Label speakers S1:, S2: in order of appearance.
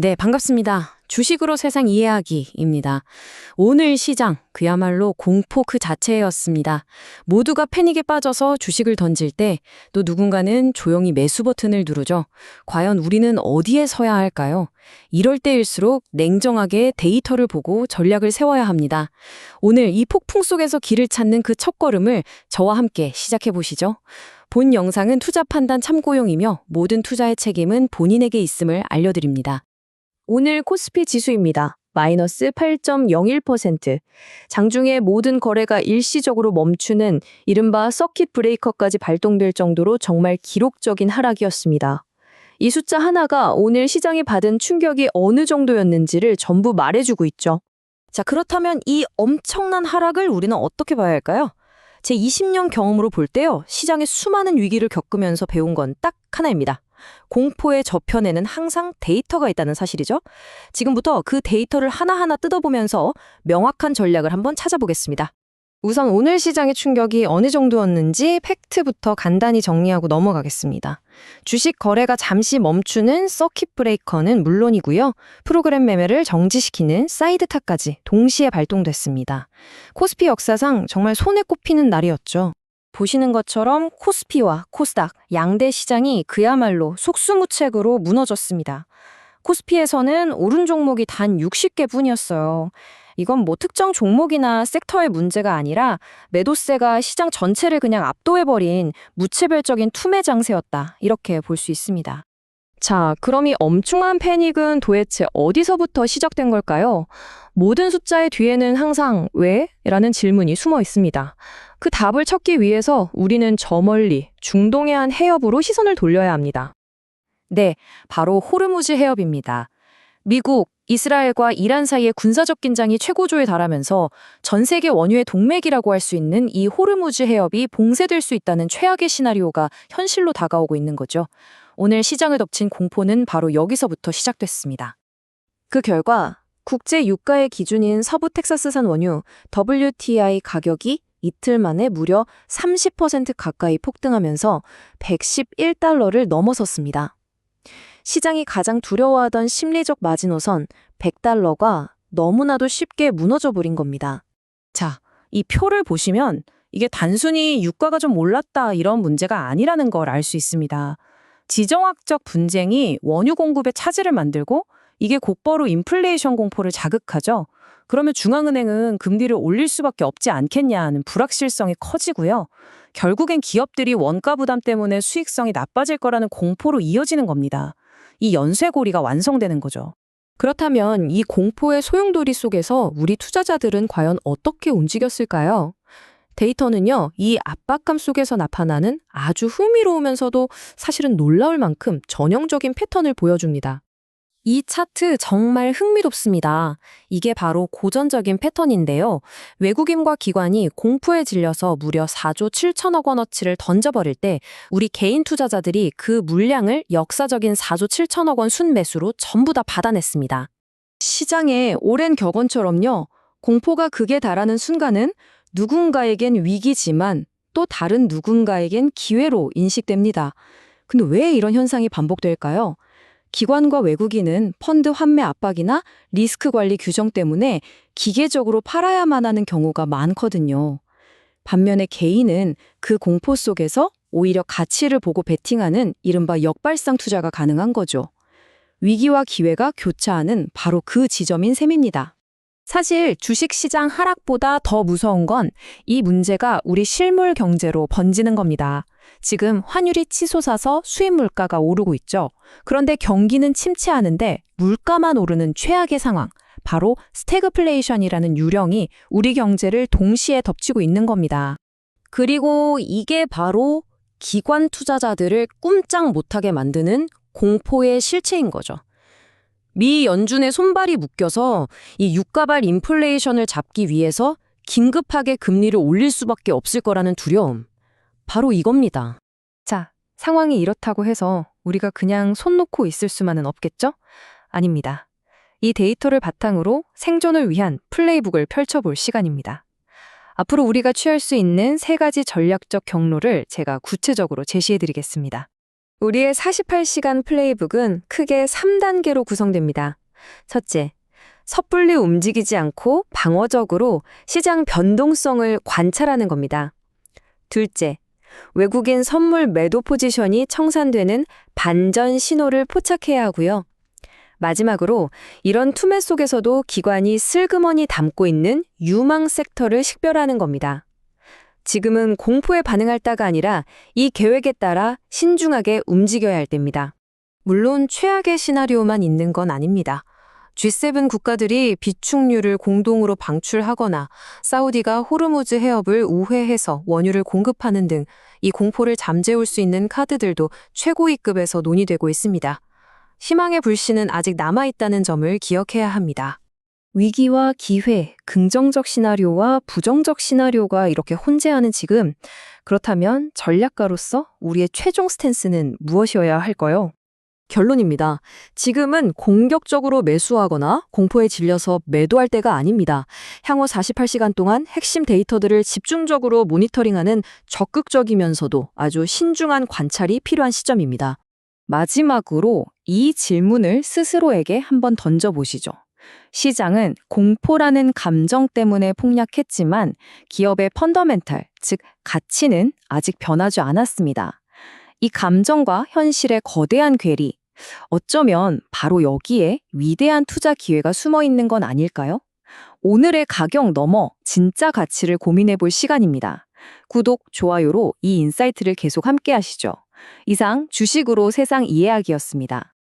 S1: 네, 반갑습니다. 주식으로 세상 이해하기입니다. 오늘 시장, 그야말로 공포 그 자체였습니다. 모두가 패닉에 빠져서 주식을 던질 때 또 누군가는 조용히 매수 버튼을 누르죠. 과연 우리는 어디에 서야 할까요? 이럴 때일수록 냉정하게 데이터를 보고 전략을 세워야 합니다. 오늘 이 폭풍 속에서 길을 찾는 그 첫걸음을 저와 함께 시작해 보시죠. 본 영상은 투자 판단 참고용이며 모든 투자의 책임은 본인에게 있음을 알려드립니다. 오늘 코스피 지수입니다. 마이너스 8.01%. 장중에 모든 거래가 일시적으로 멈추는 이른바 서킷 브레이커까지 발동될 정도로 정말 기록적인 하락이었습니다. 이 숫자 하나가 오늘 시장이 받은 충격이 어느 정도였는지를 전부 말해주고 있죠. 자, 그렇다면 이 엄청난 하락을 우리는 어떻게 봐야 할까요? 제 20년 경험으로 볼 때요, 시장의 수많은 위기를 겪으면서 배운 건 딱 하나입니다. 공포의 저편에는 항상 데이터가 있다는 사실이죠. 지금부터 그 데이터를 하나하나 뜯어보면서 명확한 전략을 한번 찾아보겠습니다. 우선 오늘 시장의 충격이 어느 정도였는지 팩트부터 간단히 정리하고 넘어가겠습니다. 주식 거래가 잠시 멈추는 서킷 브레이커는 물론이고요. 프로그램 매매를 정지시키는 사이드타까지 동시에 발동됐습니다. 코스피 역사상 정말 손에 꼽히는 날이었죠. 보시는 것처럼 코스피와 코스닥 양대 시장이 그야말로 속수무책으로 무너졌습니다. 코스피에서는 오른 종목이 단 60개 뿐이었어요. 이건 뭐 특정 종목이나 섹터의 문제가 아니라 매도세가 시장 전체를 그냥 압도해버린 무차별적인 투매 장세였다. 이렇게 볼 수 있습니다. 자, 그럼 이 엄청난 패닉은 도대체 어디서부터 시작된 걸까요? 모든 숫자의 뒤에는 항상 왜? 라는 질문이 숨어 있습니다. 그 답을 찾기 위해서 우리는 저 멀리 중동의 한 해협으로 시선을 돌려야 합니다. 네, 바로 호르무즈 해협입니다. 미국, 이스라엘과 이란 사이의 군사적 긴장이 최고조에 달하면서 전 세계 원유의 동맥이라고 할 수 있는 이 호르무즈 해협이 봉쇄될 수 있다는 최악의 시나리오가 현실로 다가오고 있는 거죠. 오늘 시장을 덮친 공포는 바로 여기서부터 시작됐습니다. 그 결과 국제 유가의 기준인 서부 텍사스산 원유 WTI 가격이 이틀 만에 무려 30% 가까이 폭등하면서 111달러를 넘어섰습니다. 시장이 가장 두려워하던 심리적 마지노선 100달러가 너무나도 쉽게 무너져버린 겁니다. 자, 이 표를 보시면 이게 단순히 유가가 좀 올랐다 이런 문제가 아니라는 걸 알 수 있습니다. 지정학적 분쟁이 원유 공급에 차질을 만들고 이게 곧바로 인플레이션 공포를 자극하죠. 그러면 중앙은행은 금리를 올릴 수밖에 없지 않겠냐는 불확실성이 커지고요. 결국엔 기업들이 원가 부담 때문에 수익성이 나빠질 거라는 공포로 이어지는 겁니다. 이 연쇄고리가 완성되는 거죠. 그렇다면 이 공포의 소용돌이 속에서 우리 투자자들은 과연 어떻게 움직였을까요? 데이터는요, 이 압박감 속에서 나타나는 아주 흥미로우면서도 사실은 놀라울 만큼 전형적인 패턴을 보여줍니다. 이 차트 정말 흥미롭습니다. 이게 바로 고전적인 패턴인데요. 외국인과 기관이 공포에 질려서 무려 4조 7천억 원어치를 던져버릴 때 우리 개인 투자자들이 그 물량을 역사적인 4조 7천억 원 순매수로 전부 다 받아냈습니다. 시장의 오랜 격언처럼요. 공포가 극에 달하는 순간은 누군가에겐 위기지만 또 다른 누군가에겐 기회로 인식됩니다. 근데 왜 이런 현상이 반복될까요? 기관과 외국인은 펀드 환매 압박이나 리스크 관리 규정 때문에 기계적으로 팔아야만 하는 경우가 많거든요. 반면에 개인은 그 공포 속에서 오히려 가치를 보고 베팅하는 이른바 역발상 투자가 가능한 거죠. 위기와 기회가 교차하는 바로 그 지점인 셈입니다. 사실 주식시장 하락보다 더 무서운 건 이 문제가 우리 실물 경제로 번지는 겁니다. 지금 환율이 치솟아서 수입 물가가 오르고 있죠. 그런데 경기는 침체하는데 물가만 오르는 최악의 상황, 바로 스태그플레이션이라는 유령이 우리 경제를 동시에 덮치고 있는 겁니다. 그리고 이게 바로 기관 투자자들을 꼼짝 못하게 만드는 공포의 실체인 거죠. 미 연준의 손발이 묶여서 이 유가발 인플레이션을 잡기 위해서 긴급하게 금리를 올릴 수밖에 없을 거라는 두려움. 바로 이겁니다. 자, 상황이 이렇다고 해서 우리가 그냥 손 놓고 있을 수만은 없겠죠? 아닙니다. 이 데이터를 바탕으로 생존을 위한 플레이북을 펼쳐볼 시간입니다. 앞으로 우리가 취할 수 있는 3가지 전략적 경로를 제가 구체적으로 제시해드리겠습니다.
S2: 우리의 48시간 플레이북은 크게 3단계로 구성됩니다. 첫째, 섣불리 움직이지 않고 방어적으로 시장 변동성을 관찰하는 겁니다. 둘째, 외국인 선물 매도 포지션이 청산되는 반전 신호를 포착해야 하고요. 마지막으로 이런 투매 속에서도 기관이 슬그머니 담고 있는 유망 섹터를 식별하는 겁니다. 지금은 공포에 반응할 때가 아니라 이 계획에 따라 신중하게 움직여야 할 때입니다.
S1: 물론 최악의 시나리오만 있는 건 아닙니다. G7 국가들이 비축유를 공동으로 방출하거나 사우디가 호르무즈 해협을 우회해서 원유를 공급하는 등 이 공포를 잠재울 수 있는 카드들도 최고위급에서 논의되고 있습니다. 희망의 불씨는 아직 남아있다는 점을 기억해야 합니다. 위기와 기회, 긍정적 시나리오와 부정적 시나리오가 이렇게 혼재하는 지금, 그렇다면 전략가로서 우리의 최종 스탠스는 무엇이어야 할까요? 결론입니다. 지금은 공격적으로 매수하거나 공포에 질려서 매도할 때가 아닙니다. 향후 48시간 동안 핵심 데이터들을 집중적으로 모니터링하는 적극적이면서도 아주 신중한 관찰이 필요한 시점입니다. 마지막으로 이 질문을 스스로에게 한번 던져보시죠. 시장은 공포라는 감정 때문에 폭락했지만 기업의 펀더멘탈, 즉 가치는 아직 변하지 않았습니다. 이 감정과 현실의 거대한 괴리, 어쩌면 바로 여기에 위대한 투자 기회가 숨어 있는 건 아닐까요? 오늘의 가격 넘어 진짜 가치를 고민해 볼 시간입니다. 구독, 좋아요로 이 인사이트를 계속 함께 하시죠. 이상 주식으로 세상 이해하기였습니다.